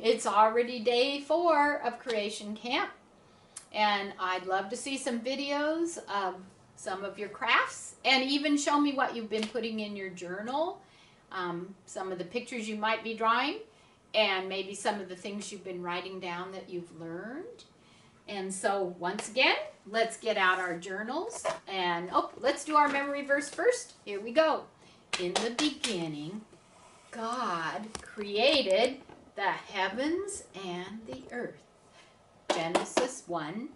It's already day 4 of Creation Camp, and I'd love to see some videos of some of your crafts, and even show me what you've been putting in your journal, some of the pictures you might be drawing, and maybe some of the things you've been writing down that you've learned. And so once again, let's get out our journals, and let's do our memory verse first. Here we go. In the beginning, God created the heavens and the earth. Genesis 1:1.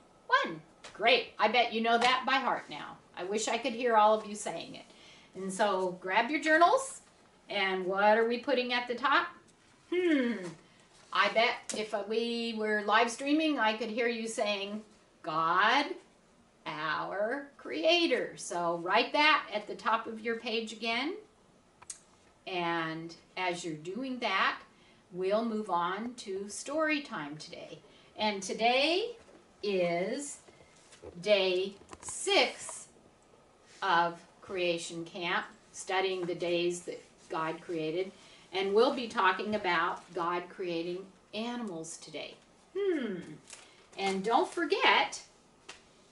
Great. I bet you know that by heart now. I wish I could hear all of you saying it. And so grab your journals, and what are we putting at the top? I bet if we were live streaming, I could hear you saying, God, our Creator. So write that at the top of your page again. And as you're doing that, we'll move on to story time today. And today is day 6 of Creation Camp, studying the days that God created. And we'll be talking about God creating animals today. And don't forget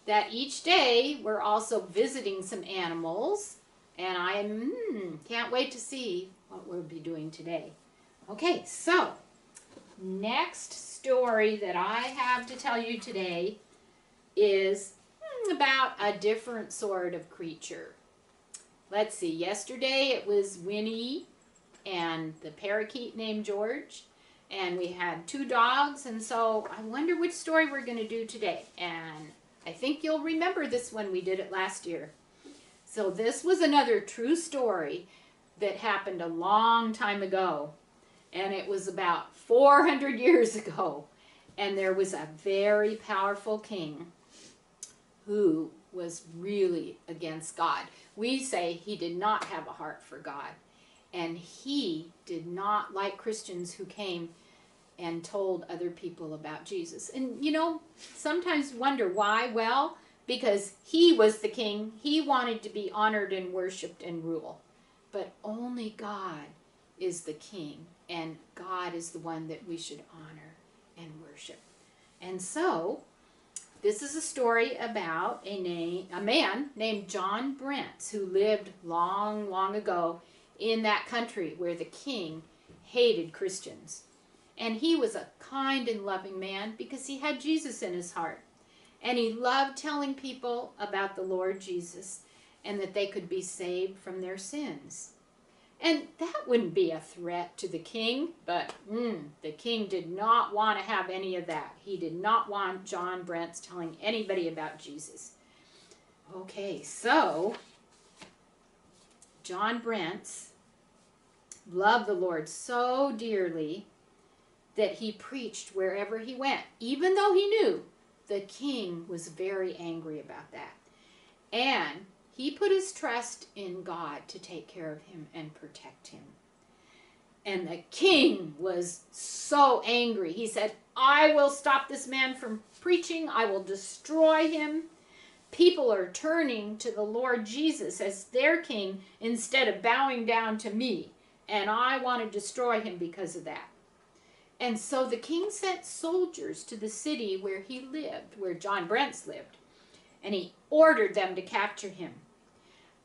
that each day we're also visiting some animals. And I can't wait to see what we'll be doing today. Okay, so next story that I have to tell you today is about a different sort of creature. Let's see, yesterday it was Winnie and the parakeet named George, and we had 2 dogs, and so I wonder which story we're going to do today. And I think you'll remember this one, we did it last year. So this was another true story that happened a long time ago, and it was about 400 years ago, and there was a very powerful king who was really against God. We say he did not have a heart for God, and he did not like Christians who came and told other people about Jesus. And you know, sometimes wonder why. Well, because he was the king. He wanted to be honored and worshiped and rule. But only God is the king, and God is the one that we should honor and worship. And so, this is a story about a man named John Brents, who lived long, long ago in that country where the king hated Christians. And he was a kind and loving man because he had Jesus in his heart. And he loved telling people about the Lord Jesus and that they could be saved from their sins. And that wouldn't be a threat to the king, but the king did not want to have any of that. He did not want John Brents telling anybody about Jesus. Okay, so John Brents loved the Lord so dearly that he preached wherever he went, even though he knew the king was very angry about that. And he put his trust in God to take care of him and protect him. And the king was so angry. He said, I will stop this man from preaching. I will destroy him. People are turning to the Lord Jesus as their king instead of bowing down to me. And I want to destroy him because of that. And so the king sent soldiers to the city where he lived, where John Brents lived. And he ordered them to capture him.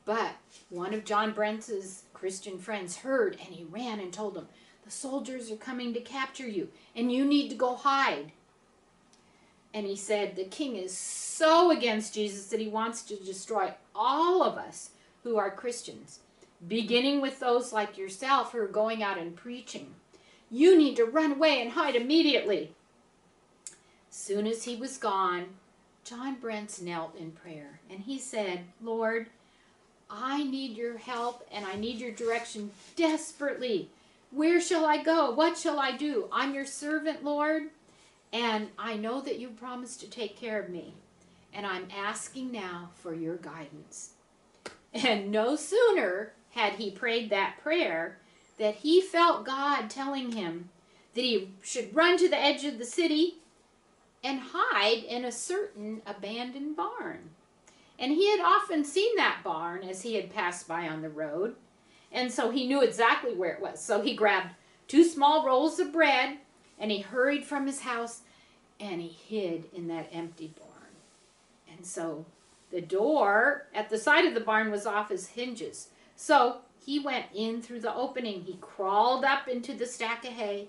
But one of John Brents' Christian friends heard, and he ran and told him, the soldiers are coming to capture you, and you need to go hide. And he said, the king is so against Jesus that he wants to destroy all of us who are Christians, beginning with those like yourself who are going out and preaching. You need to run away and hide immediately. Soon as he was gone, John Brents knelt in prayer, and he said, Lord, I need your help and I need your direction desperately. Where shall I go? What shall I do? I'm your servant, Lord, and I know that you promised to take care of me, and I'm asking now for your guidance. And no sooner had he prayed that prayer that he felt God telling him that he should run to the edge of the city and hide in a certain abandoned barn. And he had often seen that barn as he had passed by on the road, and so he knew exactly where it was. So he grabbed 2 small rolls of bread And he hurried from his house and he hid in that empty barn. And so the door at the side of the barn was off his hinges. So he went in through the opening. He crawled up into the stack of hay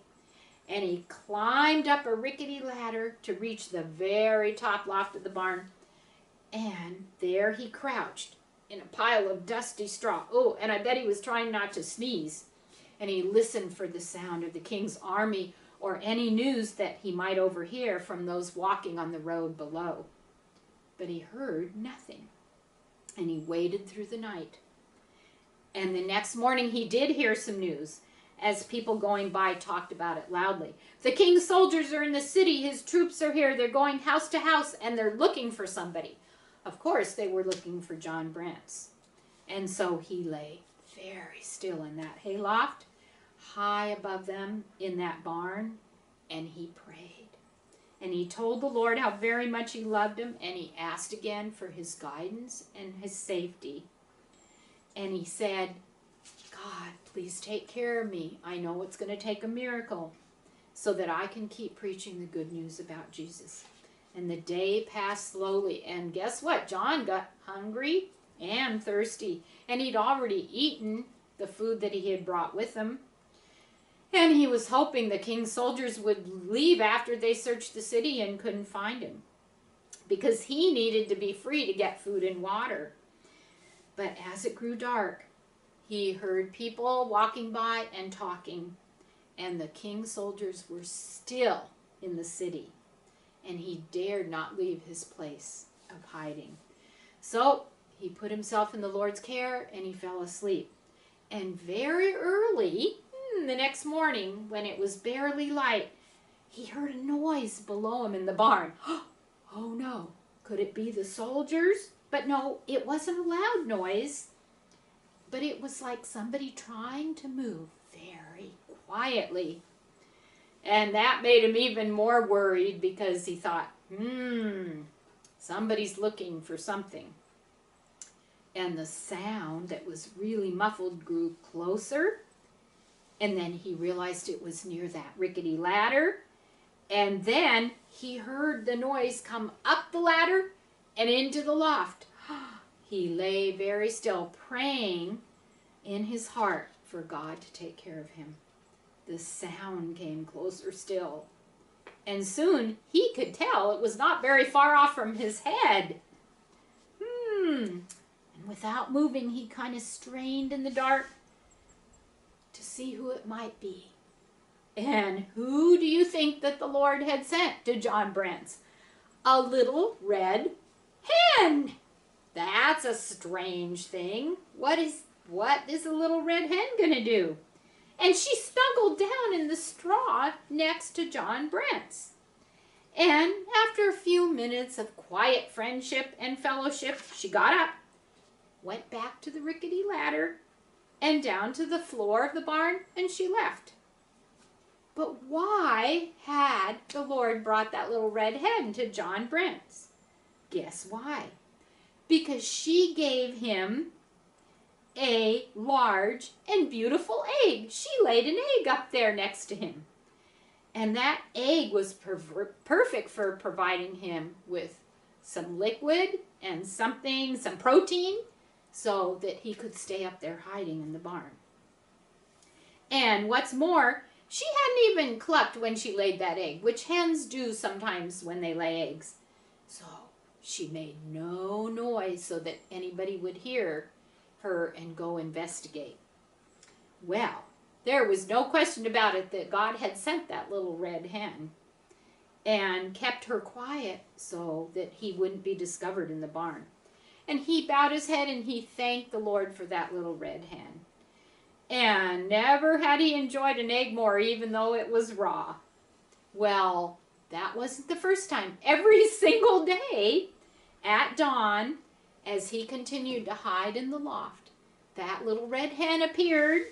and he climbed up a rickety ladder to reach the very top loft of the barn. And there he crouched in a pile of dusty straw. Oh, and I bet he was trying not to sneeze. And he listened for the sound of the king's army or any news that he might overhear from those walking on the road below. But he heard nothing. And he waited through the night. And the next morning he did hear some news, as people going by talked about it loudly. The king's soldiers are in the city. His troops are here. They're going house to house, and they're looking for somebody. Of course, they were looking for John Brentz. And so he lay very still in that hayloft, high above them in that barn, and he prayed. And he told the Lord how very much he loved him, and he asked again for his guidance and his safety. And he said, God, please take care of me. I know it's going to take a miracle so that I can keep preaching the good news about Jesus. And the day passed slowly. And guess what? John got hungry and thirsty. And he'd already eaten the food that he had brought with him. And he was hoping the king's soldiers would leave after they searched the city and couldn't find him, because he needed to be free to get food and water. But as it grew dark, he heard people walking by and talking, and the king's soldiers were still in the city, and he dared not leave his place of hiding. So he put himself in the Lord's care, and he fell asleep. And very early the next morning, when it was barely light, he heard a noise below him in the barn. Oh no, could it be the soldiers? But no, it wasn't a loud noise, but it was like somebody trying to move very quietly. And that made him even more worried, because he thought, somebody's looking for something. And the sound that was really muffled grew closer. And then he realized it was near that rickety ladder. And then he heard the noise come up the ladder and into the loft. He lay very still, praying in his heart for God to take care of him. The sound came closer still. And soon he could tell it was not very far off from his head. And without moving, he kind of strained in the dark to see who it might be. And who do you think that the Lord had sent to John Brentz? A little red hen. That's a strange thing. What is a little red hen going to do? And she snuggled down in the straw next to John Brentz. And after a few minutes of quiet friendship and fellowship, she got up, went back to the rickety ladder, and down to the floor of the barn, and she left. But why had the Lord brought that little red hen to John Brentz? Guess why? Because she gave him a large and beautiful egg. She laid an egg up there next to him. And that egg was perfect for providing him with some liquid and some protein, so that he could stay up there hiding in the barn. And what's more, she hadn't even clucked when she laid that egg, which hens do sometimes when they lay eggs. So she made no noise so that anybody would hear her and go investigate. Well, there was no question about it that God had sent that little red hen and kept her quiet so that he wouldn't be discovered in the barn. And he bowed his head and he thanked the Lord for that little red hen. And never had he enjoyed an egg more, even though it was raw. Well, that wasn't the first time. Every single day at dawn, as he continued to hide in the loft, that little red hen appeared,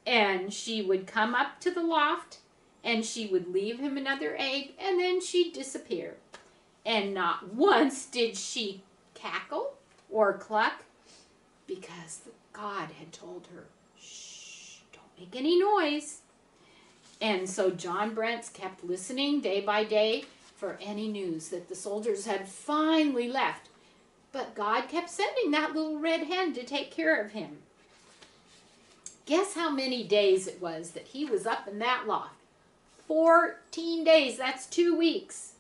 and she would come up to the loft, and she would leave him another egg, and then she'd disappear. And not once did she cackle or cluck, because God had told her, shh, don't make any noise. And so John Brents kept listening day by day for any news that the soldiers had finally left. But God kept sending that little red hen to take care of him. Guess how many days it was that he was up in that loft? 14 days. That's 2 weeks.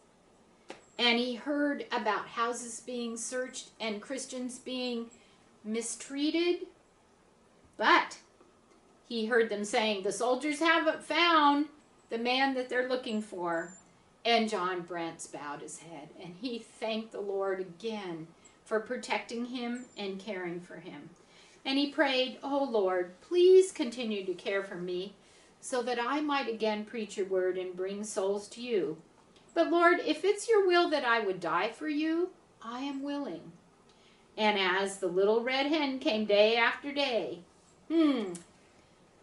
And he heard about houses being searched and Christians being mistreated. But he heard them saying, the soldiers haven't found the man that they're looking for. And John Brents bowed his head and he thanked the Lord again for protecting him and caring for him. And he prayed, oh Lord, please continue to care for me so that I might again preach your word and bring souls to you. But Lord, if it's your will that I would die for you, I am willing. And as the little red hen came day after day,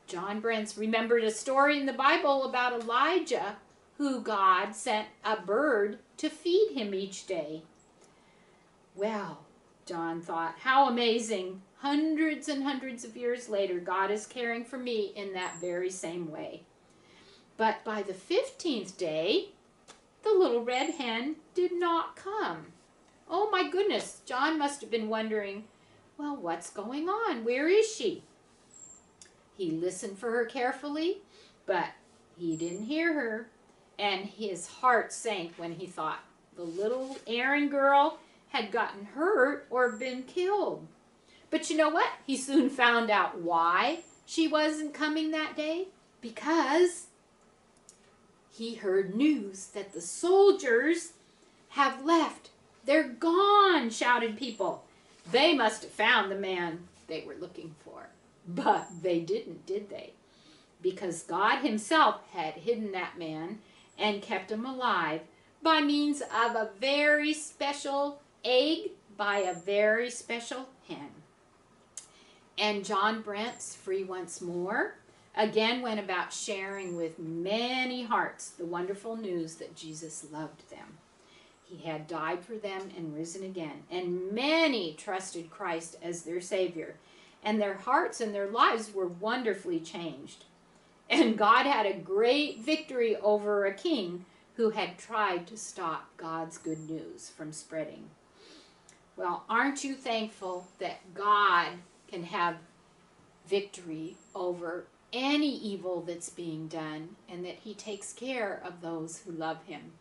John Brents remembered a story in the Bible about Elijah, who God sent a bird to feed him each day. Well, John thought, how amazing. Hundreds and hundreds of years later, God is caring for me in that very same way. But by the 15th day, the little red hen did not come. Oh my goodness, John must have been wondering, well, what's going on? Where is she? He listened for her carefully, but he didn't hear her. And his heart sank when he thought the little Aaron girl had gotten hurt or been killed. But you know what? He soon found out why she wasn't coming that day. Because he heard news that the soldiers have left. They're gone, shouted people. They must have found the man they were looking for. But they didn't, did they? Because God himself had hidden that man and kept him alive by means of a very special egg by a very special hen. And John Brents, free once more, again went about sharing with many hearts the wonderful news that Jesus loved them. He had died for them and risen again. And many trusted Christ as their Savior. And their hearts and their lives were wonderfully changed. And God had a great victory over a king who had tried to stop God's good news from spreading. Well, aren't you thankful that God can have victory over any evil that's being done and that he takes care of those who love him?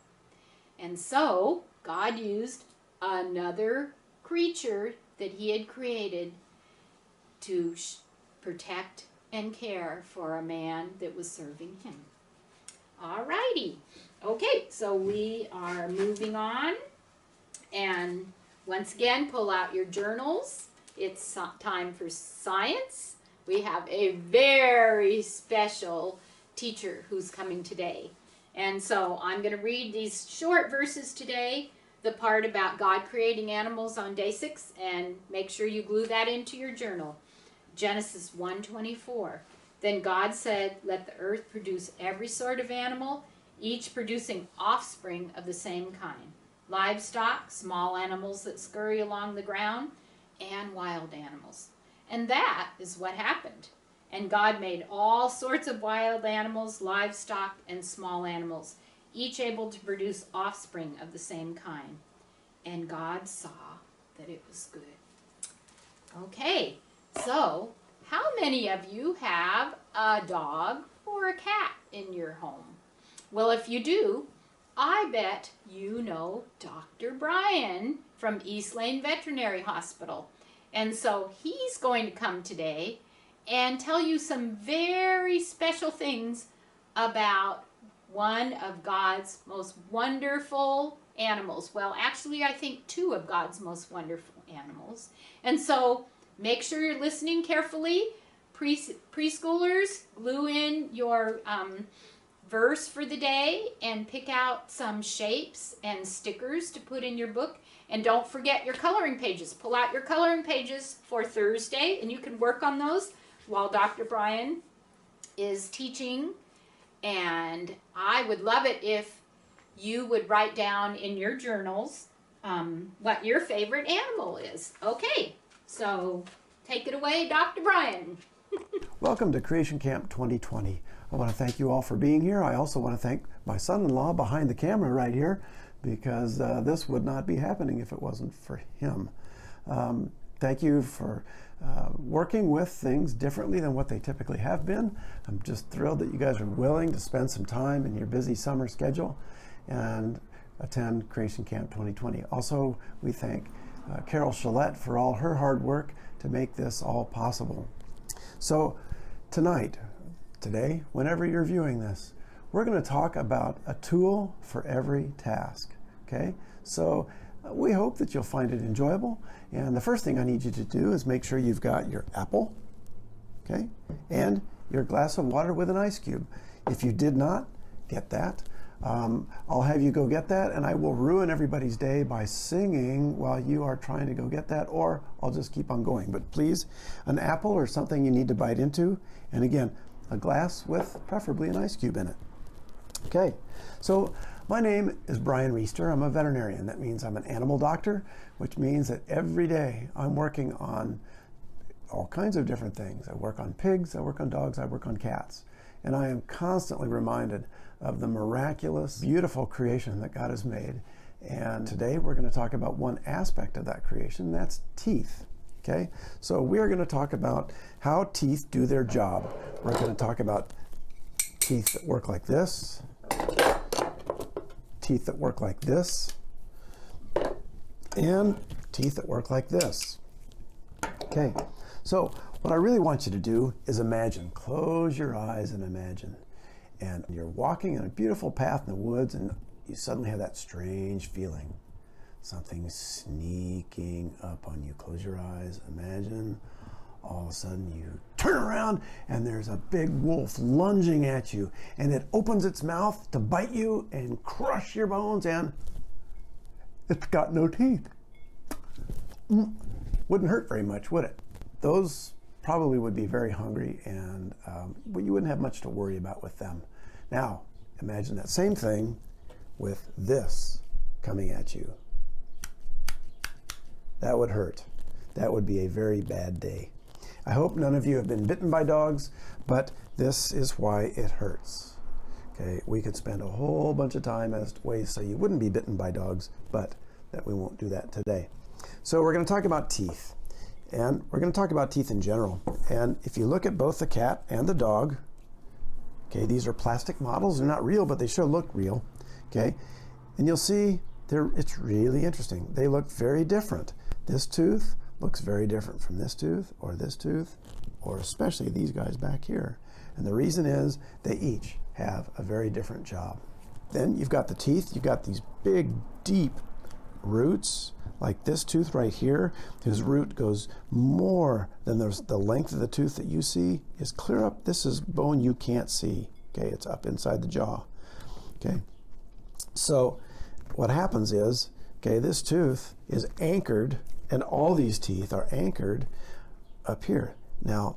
And so God used another creature that he had created to protect and care for a man that was serving him. All righty. Okay, so we are moving on. And once again, pull out your journals. It's time for science. We have a very special teacher who's coming today. And so I'm going to read these short verses today, the part about God creating animals on day 6, and make sure you glue that into your journal. Genesis 1:24. Then God said, let the earth produce every sort of animal, each producing offspring of the same kind. Livestock, small animals that scurry along the ground, and wild animals. And that is what happened. And God made all sorts of wild animals, livestock, and small animals, each able to produce offspring of the same kind. And God saw that it was good. Okay, so how many of you have a dog or a cat in your home? Well, if you do, I bet you know Dr. Brian from East Lane Veterinary Hospital. And so he's going to come today and tell you some very special things about one of God's most wonderful animals. Well, actually, I think 2 of God's most wonderful animals. And so make sure you're listening carefully. Preschoolers, glue in your verse for the day and pick out some shapes and stickers to put in your book. And don't forget your coloring pages. Pull out your coloring pages for Thursday, and you can work on those while Dr. Brian is teaching. And I would love it if you would write down in your journals what your favorite animal is. Okay, so take it away, Dr. Brian. Welcome to Creation Camp 2020. I want to thank you all for being here. I also want to thank my son-in-law behind the camera right here, because this would not be happening if it wasn't for him. Thank you for working with things differently than what they typically have been. I'm just thrilled that you guys are willing to spend some time in your busy summer schedule and attend Creation Camp 2020. Also, we thank Carol Chalette for all her hard work to make this all possible. So today, whenever you're viewing this, we're going to talk about a tool for every task. Okay? So we hope that you'll find it enjoyable. And the first thing I need you to do is make sure you've got your apple, okay, and your glass of water with an ice cube. If you did not get that, I'll have you go get that, and I will ruin everybody's day by singing while you are trying to go get that, or I'll just keep on going. But please, an apple or something you need to bite into, and again, a glass with preferably an ice cube in it. Okay, so my name is Brian Reister. I'm a veterinarian. That means I'm an animal doctor, which means that every day I'm working on all kinds of different things. I work on pigs, I work on dogs, I work on cats. And I am constantly reminded of the miraculous, beautiful creation that God has made. And today we're going to talk about one aspect of that creation, and that's teeth. Okay, so we are going to talk about how teeth do their job. We're going to talk about teeth that work like this, teeth that work like this, and teeth that work like this. Okay, so what I really want you to do is imagine. Close your eyes and imagine. And you're walking in a beautiful path in the woods, and you suddenly have that strange feeling. Something sneaking up on you. Close your eyes, imagine. All of a sudden you turn around and there's a big wolf lunging at you, and it opens its mouth to bite you and crush your bones, and it's got no teeth. Wouldn't hurt very much, would it? Those probably would be very hungry, and you wouldn't have much to worry about with them. Now, imagine that same thing with this coming at you. That would hurt. That would be a very bad day. I hope none of you have been bitten by dogs, but this is why it hurts. Okay, we could spend a whole bunch of time as to ways so you wouldn't be bitten by dogs, but that we won't do that today. So we're going to talk about teeth, and we're going to talk about teeth in general. And if you look at both the cat and the dog, okay, these are plastic models. They're not real, but they sure look real. Okay, and you'll see it's really interesting. They look very different. This tooth looks very different from this tooth, or especially these guys back here. And the reason is they each have a very different job. Then you've got the teeth. You've got these big, deep roots, like this tooth right here, whose root goes more than the length of the tooth that you see is clear up. This is bone you can't see. Okay, it's up inside the jaw. Okay, so what happens is, okay, this tooth is anchored, and all these teeth are anchored up here. Now,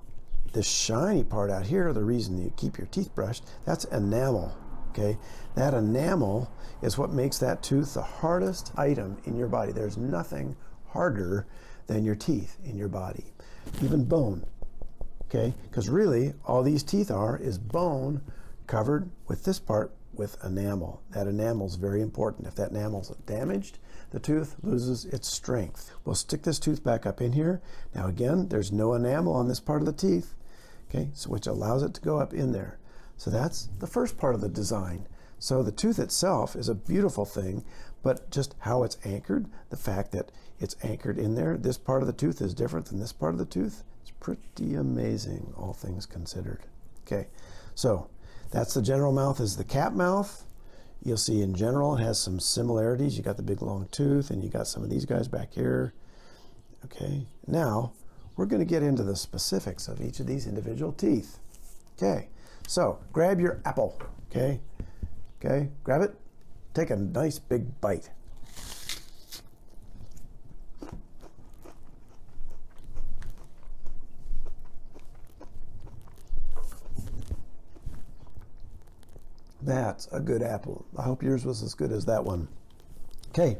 this shiny part out here, the reason you keep your teeth brushed, that's enamel. Okay, that enamel is what makes that tooth the hardest item in your body. There's nothing harder than your teeth in your body, even bone. Okay, because really all these teeth are is bone covered with this part with enamel. That enamel is very important. If that enamel is damaged, the tooth loses its strength. We'll stick this tooth back up in here. Now again, there's no enamel on this part of the teeth, okay, so which allows it to go up in there. So that's the first part of the design. So the tooth itself is a beautiful thing, but just how it's anchored, the fact that it's anchored in there, this part of the tooth is different than this part of the tooth, it's pretty amazing, all things considered. Okay, so that's the general mouth is the cat mouth. You'll see in general it has some similarities. You got the big long tooth, and you got some of these guys back here. Okay, now we're going to get into the specifics of each of these individual teeth. Okay, so grab your apple. Okay, grab it. Take a nice big bite. That's a good apple. I hope yours was as good as that one. Okay,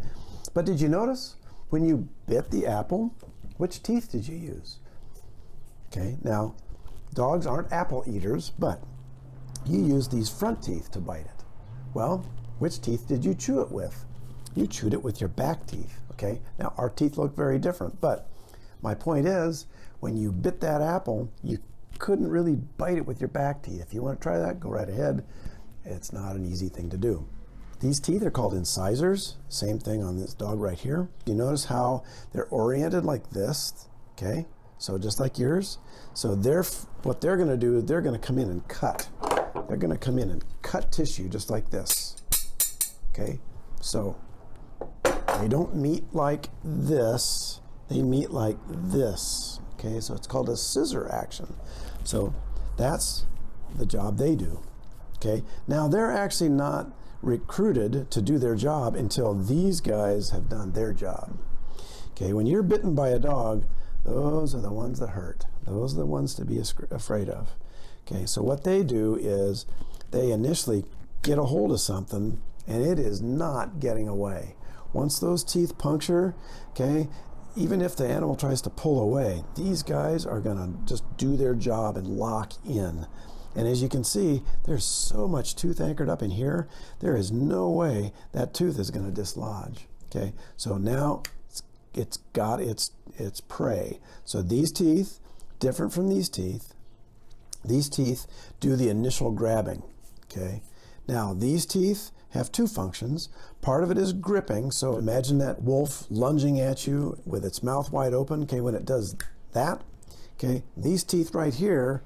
but did you notice when you bit the apple, which teeth did you use? Okay, now dogs aren't apple eaters, but you use these front teeth to bite it. Well, which teeth did you chew it with? You chewed it with your back teeth, okay? Now, our teeth look very different, but my point is, when you bit that apple, you couldn't really bite it with your back teeth. If you want to try that, go right ahead. It's not an easy thing to do. These teeth are called incisors. Same thing on this dog right here. You notice how they're oriented like this, okay? So just like yours. So what they're going to do is they're going to come in and cut. They're going to come in and cut tissue just like this, okay? So they don't meet like this. They meet like this, okay? So it's called a scissor action. So that's the job they do, okay? Now they're actually not recruited to do their job until these guys have done their job. Okay, when you're bitten by a dog, those are the ones that hurt. Those are the ones to be afraid of. Okay, so what they do is they initially get a hold of something and it is not getting away. Once those teeth puncture, okay, even if the animal tries to pull away, these guys are going to just do their job and lock in. And as you can see, there's so much tooth anchored up in here, there is no way that tooth is going to dislodge. Okay, so now it's got its prey. So these teeth, different from these teeth do the initial grabbing. Okay, now these teeth have two functions. Part of it is gripping, so imagine that wolf lunging at you with its mouth wide open. Okay, when it does that, okay, these teeth right here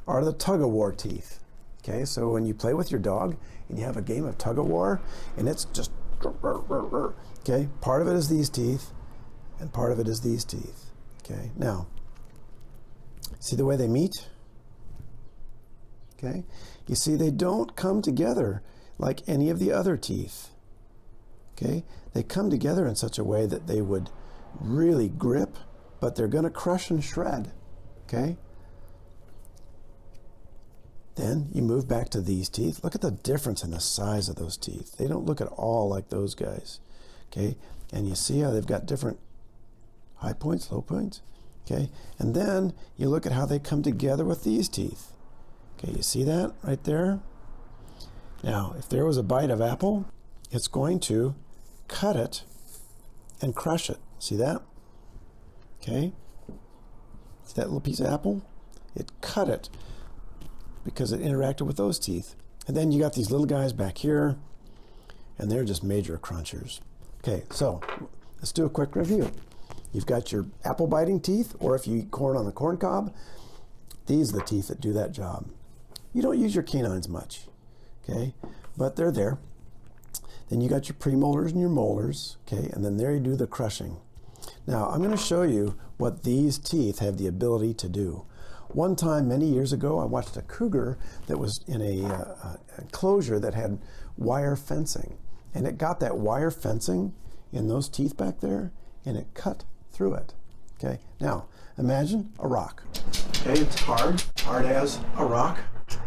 are the tug-of-war teeth. Okay, so when you play with your dog and you have a game of tug-of-war and it's just, okay, part of it is these teeth and part of it is these teeth. Okay, now, see the way they meet? Okay, you see they don't come together like any of the other teeth. Okay, they come together in such a way that they would really grip, but they're going to crush and shred. Okay, then you move back to these teeth. Look at the difference in the size of those teeth. They don't look at all like those guys. Okay, and you see how they've got different high points, low points. Okay, and then you look at how they come together with these teeth. Okay, you see that right there? Now, if there was a bite of apple, it's going to cut it and crush it. See that? Okay, see that little piece of apple? It cut it because it interacted with those teeth. And then you got these little guys back here, and they're just major crunchers. Okay, so let's do a quick review. You've got your apple biting teeth, or if you eat corn on the corn cob, these are the teeth that do that job. You don't use your canines much, okay, but they're there. Then you got your premolars and your molars, okay, and then there you do the crushing. Now, I'm going to show you what these teeth have the ability to do. One time, many years ago, I watched a cougar that was in a enclosure that had wire fencing. And it got that wire fencing in those teeth back there, and it cut through it. Okay, now, imagine a rock. Okay, it's hard as a rock.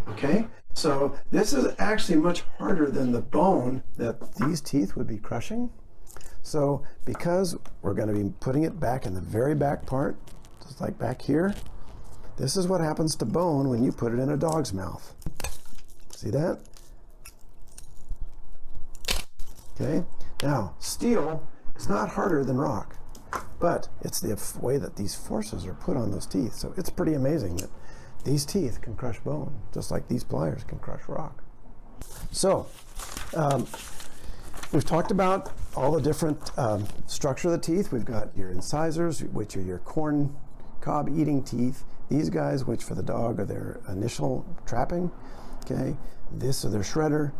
Okay, so this is actually much harder than the bone that these teeth would be crushing. So because we're going to be putting it back in the very back part, just like back here, this is what happens to bone when you put it in a dog's mouth. See that? Okay, now steel is not harder than rock, but it's the way that these forces are put on those teeth. So it's pretty amazing that these teeth can crush bone, just like these pliers can crush rock. So we've talked about all the different structure of the teeth. We've got your incisors, which are your corn cob eating teeth. These guys, which for the dog are their initial trapping. Okay, this is their shredder.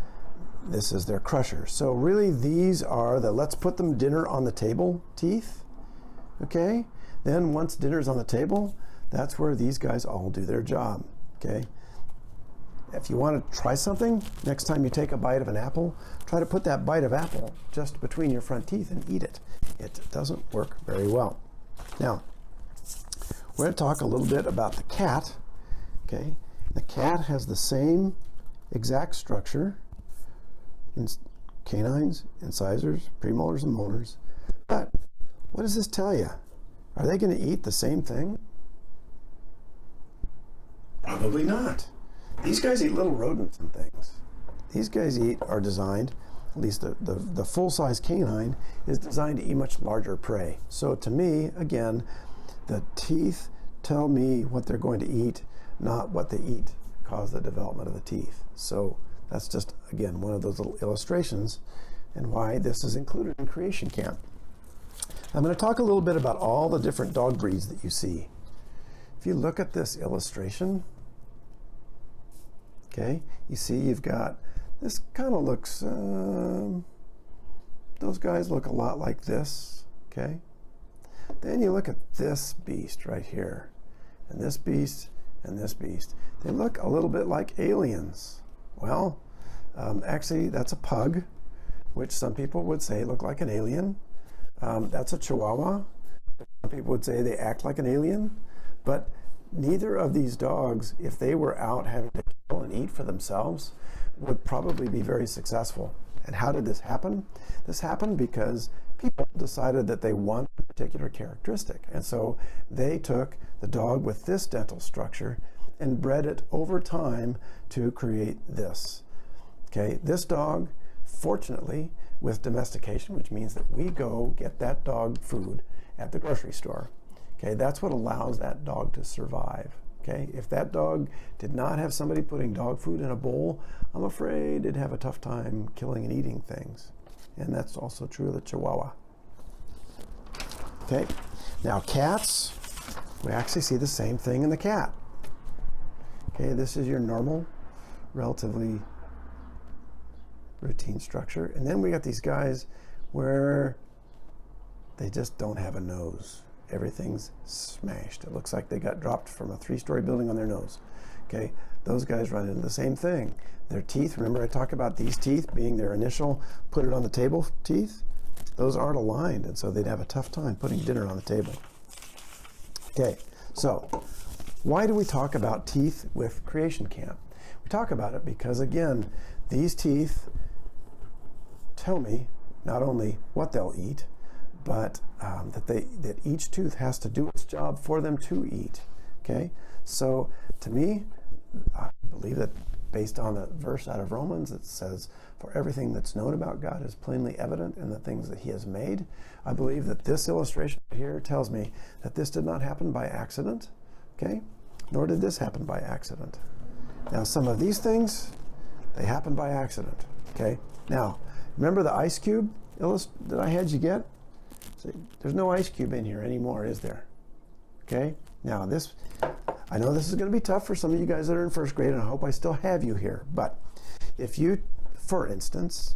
This is their crusher. So really these are the let's put them dinner on the table teeth. Okay, then once dinner's on the table, that's where these guys all do their job. Okay, if you want to try something, next time you take a bite of an apple, try to put that bite of apple just between your front teeth and eat it. It doesn't work very well. Now, we're going to talk a little bit about the cat. Okay, the cat has the same exact structure in canines, incisors, premolars, and molars. But what does this tell you? Are they going to eat the same thing? Probably not. these guys eat little rodents and things. These guys are designed, at least the full-size canine is designed to eat much larger prey. So to me, again, the teeth tell me what they're going to eat, not what they eat cause the development of the teeth. So that's just, again, one of those little illustrations and why this is included in Creation Camp. I'm going to talk a little bit about all the different dog breeds that you see. If you look at this illustration, okay, you see you've got, this kind of looks, those guys look a lot like this, okay? Then you look at this beast right here, and this beast, and this beast. They look a little bit like aliens. Well, actually that's a pug, which some people would say look like an alien. That's a Chihuahua. Some people would say they act like an alien, but neither of these dogs, if they were out having to kill and eat for themselves, would probably be very successful. And how did this happen? This happened because people decided that they want a particular characteristic. And so they took the dog with this dental structure and bred it over time to create this. Okay, this dog, fortunately, with domestication, which means that we go get that dog food at the grocery store. Okay, that's what allows that dog to survive. Okay, if that dog did not have somebody putting dog food in a bowl, I'm afraid it'd have a tough time killing and eating things. And that's also true of the Chihuahua. Okay, now cats, we actually see the same thing in the cat. Okay, this is your normal, relatively routine structure. And then we got these guys where they just don't have a nose. Everything's smashed. It looks like they got dropped from a 3-story building on their nose. Okay, those guys run into the same thing. Their teeth, remember I talked about these teeth being their initial put it on the table teeth? Those aren't aligned, and so they'd have a tough time putting dinner on the table. Okay, so why do we talk about teeth with Creation Camp? We talk about it because, again, these teeth tell me not only what they'll eat, but that each tooth has to do its job for them to eat. Okay, so to me, I believe that based on the verse out of Romans, it says, "For everything that's known about God is plainly evident in the things that He has made." I believe that this illustration here tells me that this did not happen by accident. Okay, nor did this happen by accident. Now, some of these things, they happen by accident. Okay, now remember the ice cube that I had you get? See, there's no ice cube in here anymore, is there? Okay, now this, I know this is going to be tough for some of you guys that are in first grade, and I hope I still have you here, but if you, for instance,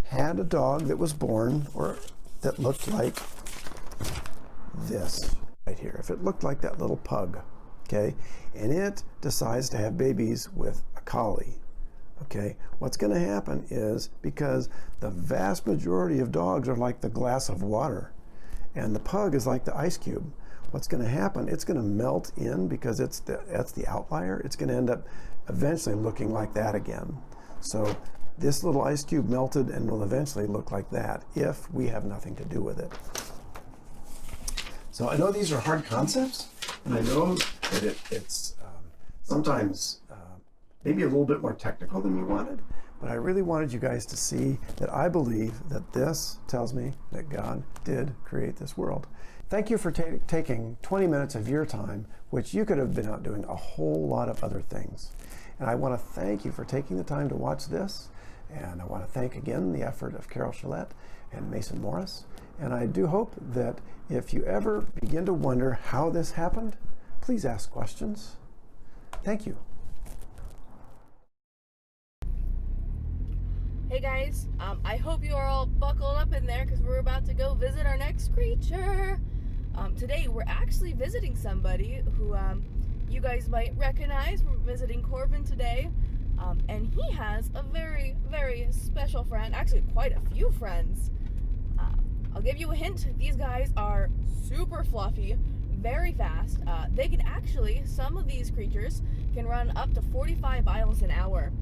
had a dog that was born or that looked like this right here, if it looked like that little pug, okay, and it decides to have babies with a collie, okay, what's going to happen is, because the vast majority of dogs are like the glass of water and the pug is like the ice cube, what's going to happen, it's going to melt in because that's the outlier. It's going to end up eventually looking like that again. So this little ice cube melted and will eventually look like that if we have nothing to do with it. So I know these are hard concepts, and I know that it's sometimes maybe a little bit more technical than you wanted, but I really wanted you guys to see that I believe that this tells me that God did create this world. Thank you for taking 20 minutes of your time, which you could have been out doing a whole lot of other things. And I want to thank you for taking the time to watch this. And I want to thank again the effort of Carol Chalette and Mason Morris. And I do hope that if you ever begin to wonder how this happened, please ask questions. Thank you. Hey guys, I hope you are all buckled up in there because we're about to go visit our next creature. Today we're actually visiting somebody who you guys might recognize. We're visiting Corbin today, and he has a very, very special friend, actually quite a few friends. I'll give you a hint, these guys are super fluffy, very fast. They can actually, some of these creatures can run up to 45 miles an hour.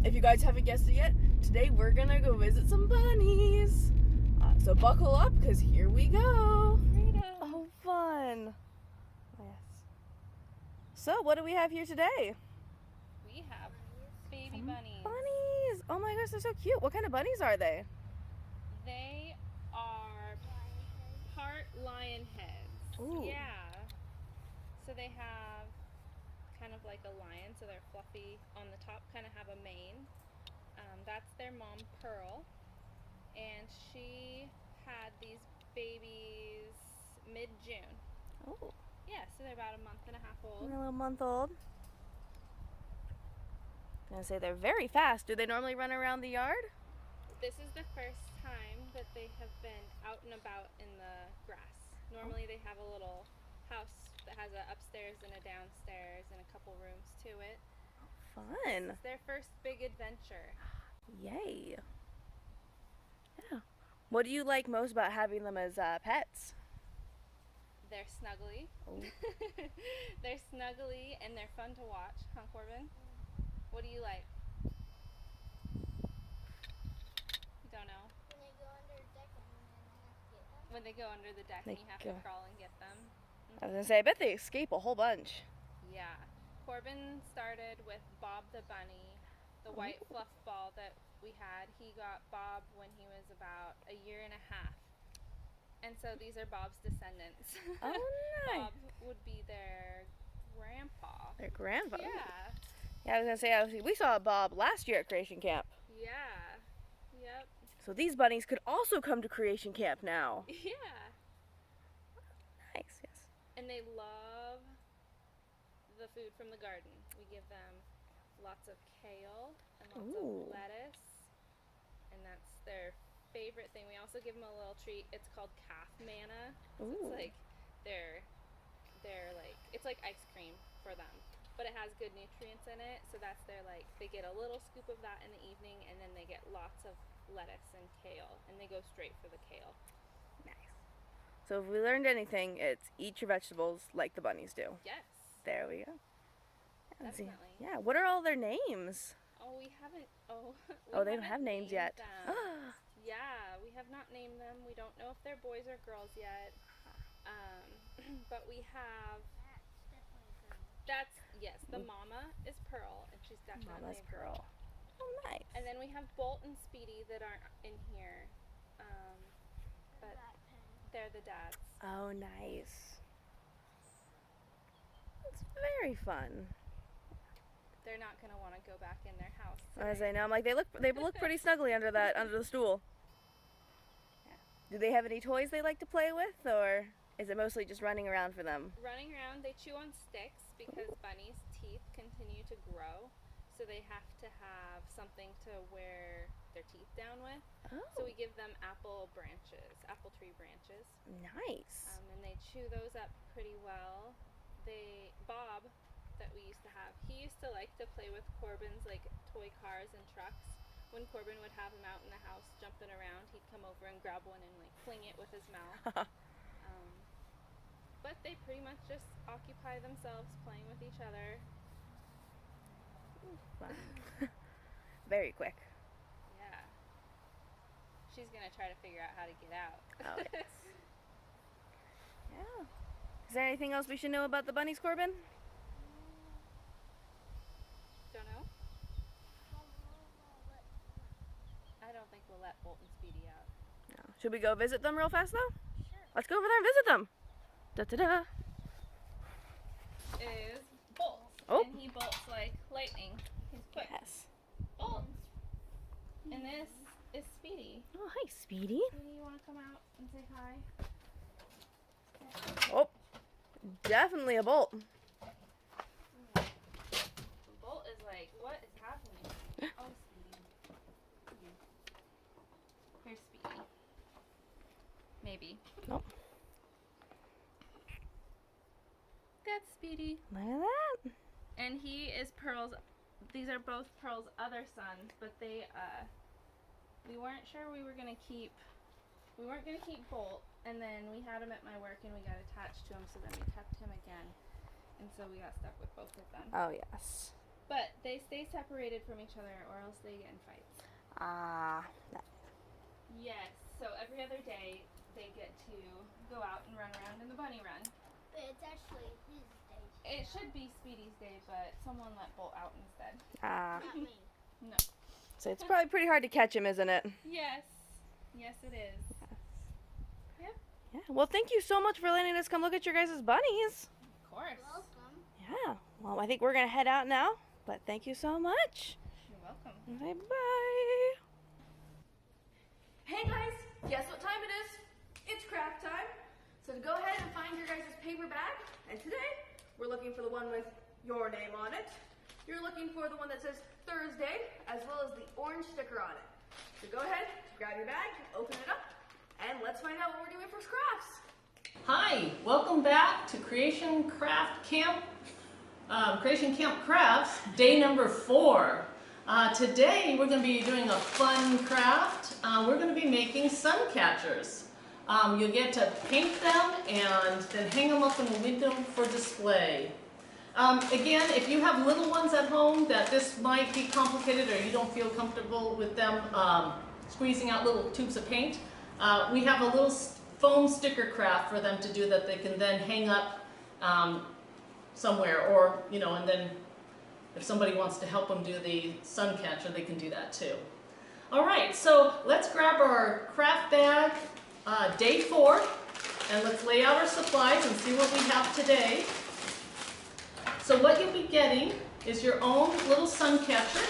If you guys haven't guessed it yet, today we're gonna go visit some bunnies. So buckle up, because here we go. Freedom. Oh, fun. Yes. So what do we have here today? bunnies. Bunnies! Oh my gosh, they're so cute. What kind of bunnies are they? They are part lion heads. Ooh. Yeah. So they have kind of like a lion, so they're fluffy on the top, kind of have a mane. That's their mom, Pearl. And she had these babies mid-June. Oh, Yeah, so they're about a month and a half old. they're a little month old. I'm gonna say they're very fast. Do they normally run around the yard? This is the first time that they have been out and about in the grass. Normally they have a little house that has an upstairs and a downstairs and a couple rooms to it. Fun. It's their first big adventure. Yay. Yeah. What do you like most about having them as pets? They're snuggly. Oh. They're snuggly and they're fun to watch, huh, Corbin? What do you like? You don't know? When they go under the deck and you have to crawl and get them. I was gonna say, I bet they escape a whole bunch. Yeah. Corbin started with Bob the bunny, the white fluff ball that we had. He got Bob when he was about a year and a half. And so these are Bob's descendants. Oh, nice. Bob would be their grandpa. Their grandpa. Yeah. Yeah, I was gonna say, we saw Bob last year at Creation Camp. Yeah. Yep. So these bunnies could also come to Creation Camp now. Yeah. Nice, yes. And they love the food from the garden. We give them lots of kale and lots Ooh. of lettuce. And that's their favorite thing. We also give them a little treat. It's called calf manna. So Ooh. it's like they're like, it's like ice cream for them. But it has good nutrients in it. So that's their like, they get a little scoop of that in the evening and then they get lots of lettuce and kale. And they go straight for the kale. Nice. So if we learned anything, it's eat your vegetables like the bunnies do. Yes. There we go. Let's see. Definitely. Yeah, what are all their names? Oh, we haven't. Oh, we Oh, they don't haven't have names named yet. them. Yeah, we have not named them. We don't know if they're boys or girls yet. But we have. That's yes. The mama is Pearl, and she's definitely Mama's a girl. Pearl. Oh, nice. And then we have Bolt and Speedy that aren't in here, but they're the dads. Oh, nice. It's very fun. They're not gonna want to go back in their house. As I know, I'm like they look pretty snuggly under the stool. Yeah. Do they have any toys they like to play with, or is it mostly just running around for them? Running around, they chew on sticks because bunnies' teeth continue to grow, so they have to have something to wear their teeth down with. Oh, So we give them apple tree branches, nice. and they chew those up pretty well. Bob, that we used to have, he used to like to play with Corbin's like toy cars and trucks. When Corbin would have him out in the house jumping around, he'd come over and grab one and like fling it with his mouth. But they pretty much just occupy themselves playing with each other. Fun. Very quick. Yeah. She's gonna try to figure out how to get out. Oh, yes. Yeah. Is there anything else we should know about the bunnies, Corbin? Don't know? I don't think we'll let Bolt and Speedy out. No. Should we go visit them real fast though? Sure. Let's go over there and visit them. Da da da. Is Bolt. Oh. And he bolts like lightning. He's quick. Yes. Bolt. And this is Speedy. Oh, hi, Speedy. Speedy, you want to come out and say hi? Oh, definitely a bolt. Bolt is like, what is happening? Oh, Speedy. Here's Speedy. Maybe. Nope. That's Speedy. Look at that. And he is Pearl's, these are both Pearl's other sons, but they, we weren't sure we weren't going to keep Bolt, and then we had him at my work and we got attached to him, so then we kept him again. And so we got stuck with both of them. Oh, yes. But they stay separated from each other or else they get in fights. Ah. Yes, so every other day they get to go out and run around in the bunny run. But it's actually his day. It should be Speedy's day, but someone let Bolt out instead. Ah. Not me. No. So it's probably pretty hard to catch him, isn't it? Yes. Yes, it is. Yeah. Well, thank you so much for letting us come look at your guys' bunnies. Of course. Welcome. Yeah. Well, I think we're going to head out now, but thank you so much. You're welcome. Bye. Hey guys, guess what time it is? It's craft time. So go ahead and find your guys' paper bag. And today, we're looking for the one with your name on it. You're looking for the one that says Thursday, as well as the orange sticker on it. So go ahead, grab your bag, open it up, and let's find out what we're doing for crafts. Hi, welcome back to Creation Camp Crafts, day number 4. Today we're going to be doing a fun craft. We're going to be making sun catchers. You'll get to paint them and then hang them up in the window for display. Again, if you have little ones at home that this might be complicated or you don't feel comfortable with them squeezing out little tubes of paint, we have a little foam sticker craft for them to do that they can then hang up somewhere, or, you know, and then if somebody wants to help them do the sun catcher, they can do that too. All right, so let's grab our craft bag, day 4, and let's lay out our supplies and see what we have today. So what you'll be getting is your own little sun catcher.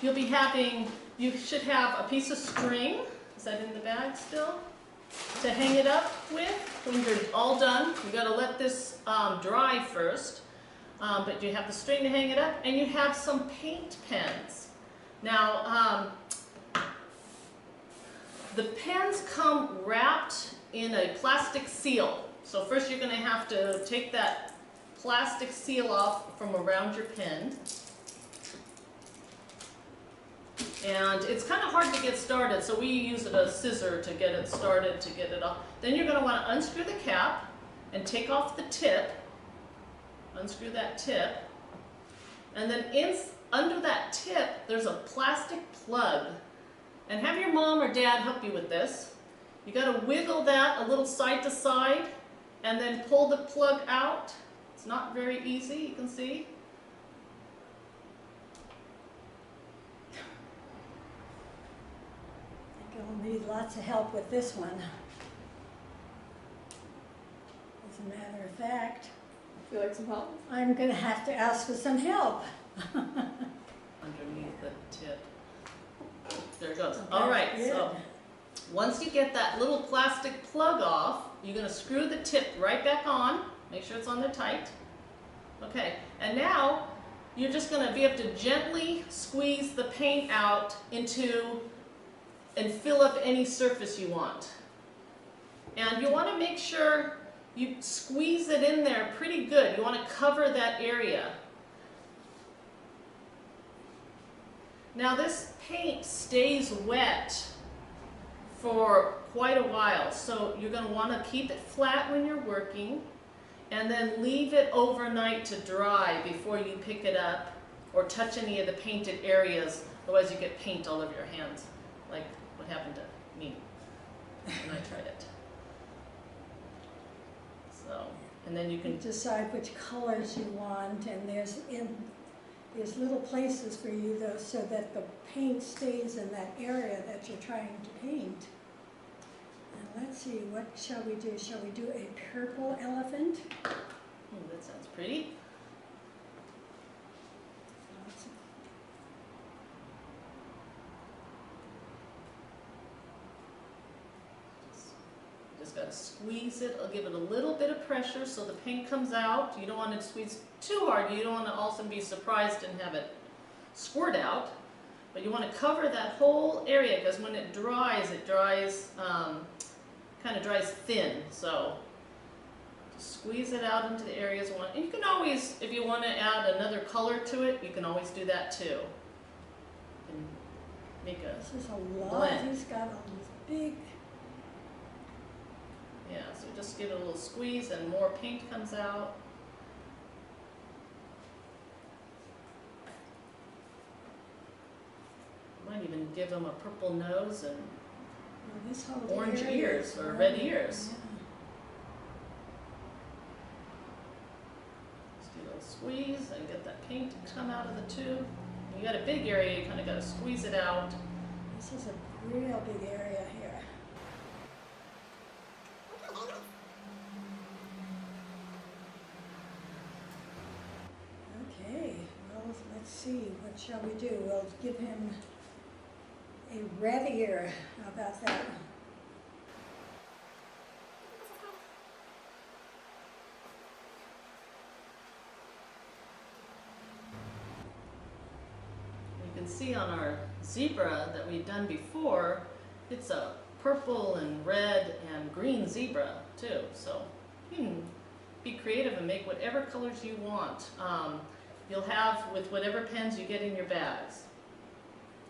You should have a piece of string. Is that in the bag still? To hang it up with when you're all done. You got to let this dry first. But you have the string to hang it up, and you have some paint pens. Now, the pens come wrapped in a plastic seal. So first you're going to have to take that plastic seal off from around your pen. And it's kind of hard to get started, so we use a scissor to get it started, to get it off. Then you're going to want to unscrew the cap and take off the tip. Unscrew that tip. And then under that tip, there's a plastic plug. And have your mom or dad help you with this. You got to wiggle that a little side to side and then pull the plug out. It's not very easy, you can see. I think I'll need lots of help with this one. As a matter of fact, Would you like some help? I'm going to have to ask for some help. Underneath the tip. There it goes. Okay, All right, good. so once you get that little plastic plug off, you're going to screw the tip right back on. Make sure it's on there tight. Okay, and now you're just going to be able to gently squeeze the paint out into and fill up any surface you want. And you want to make sure you squeeze it in there pretty good. You want to cover that area. Now this paint stays wet for quite a while, so you're going to want to keep it flat when you're working and then leave it overnight to dry before you pick it up or touch any of the painted areas, otherwise you get paint all over your hands, like what happened to me when I tried it. So, and then you can Decide which colors you want, and there's little places for you though, so that the paint stays in that area that you're trying to paint. And let's see, what shall we do? Shall we do a purple elephant? Oh, that sounds pretty. Just got to squeeze it. I'll give it a little bit of pressure so the paint comes out. You don't want to squeeze too hard. You don't want to also be surprised and have it squirt out. But you want to cover that whole area, because when it dries, kind of dries thin. So just squeeze it out into the areas you want. And you can always, if you want to add another color to it, you can always do that too. You can make a This is a lot. blend. He's got all these big. Yeah, so just give it a little squeeze and more paint comes out. Might even give them a purple nose and This whole orange area ears is or red. red ears. Yeah. Just do a little squeeze and get that paint to come out of the tube. When you got a big area, you kind of got to squeeze it out. This is a real big area here. Okay, well, let's see, what shall we do? We'll give him a red ear. How about that? You can see on our zebra that we've done before, it's a purple and red and green zebra too. So you can be creative and make whatever colors you want. You'll have with whatever pens you get in your bags.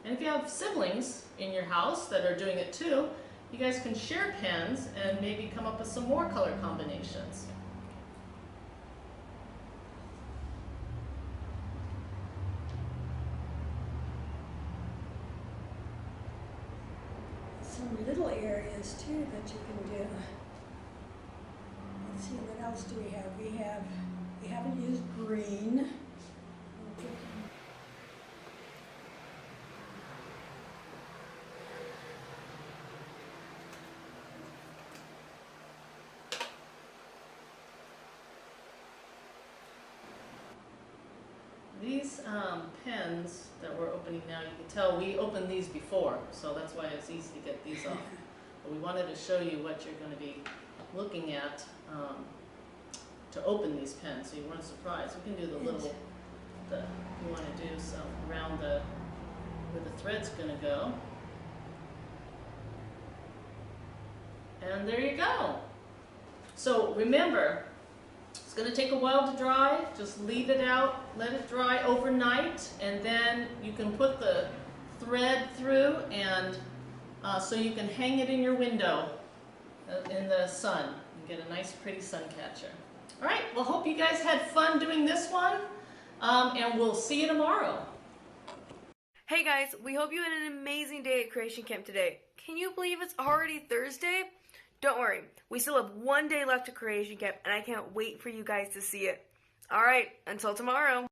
And if you have siblings in your house that are doing it too, you guys can share pens and maybe come up with some more color combinations. Some little areas too that you can do. Let's see, what else do we have? We haven't used green. These pens that we're opening now, you can tell we opened these before, so that's why it's easy to get these off. But we wanted to show you what you're going to be looking at to open these pens, so you weren't surprised. We can do the little that you want to do, so around where the thread's going to go. And there you go. So remember, it's going to take a while to dry. Just leave it out, let it dry overnight, and then you can put the thread through, and so you can hang it in your window in the sun and get a nice pretty sun catcher. All right, well, hope you guys had fun doing this one, and we'll see you tomorrow. Hey guys, we hope you had an amazing day at Creation Camp today. Can you believe it's already Thursday? Don't worry, we still have one day left at Creation Camp, and I can't wait for you guys to see it. Alright, until tomorrow.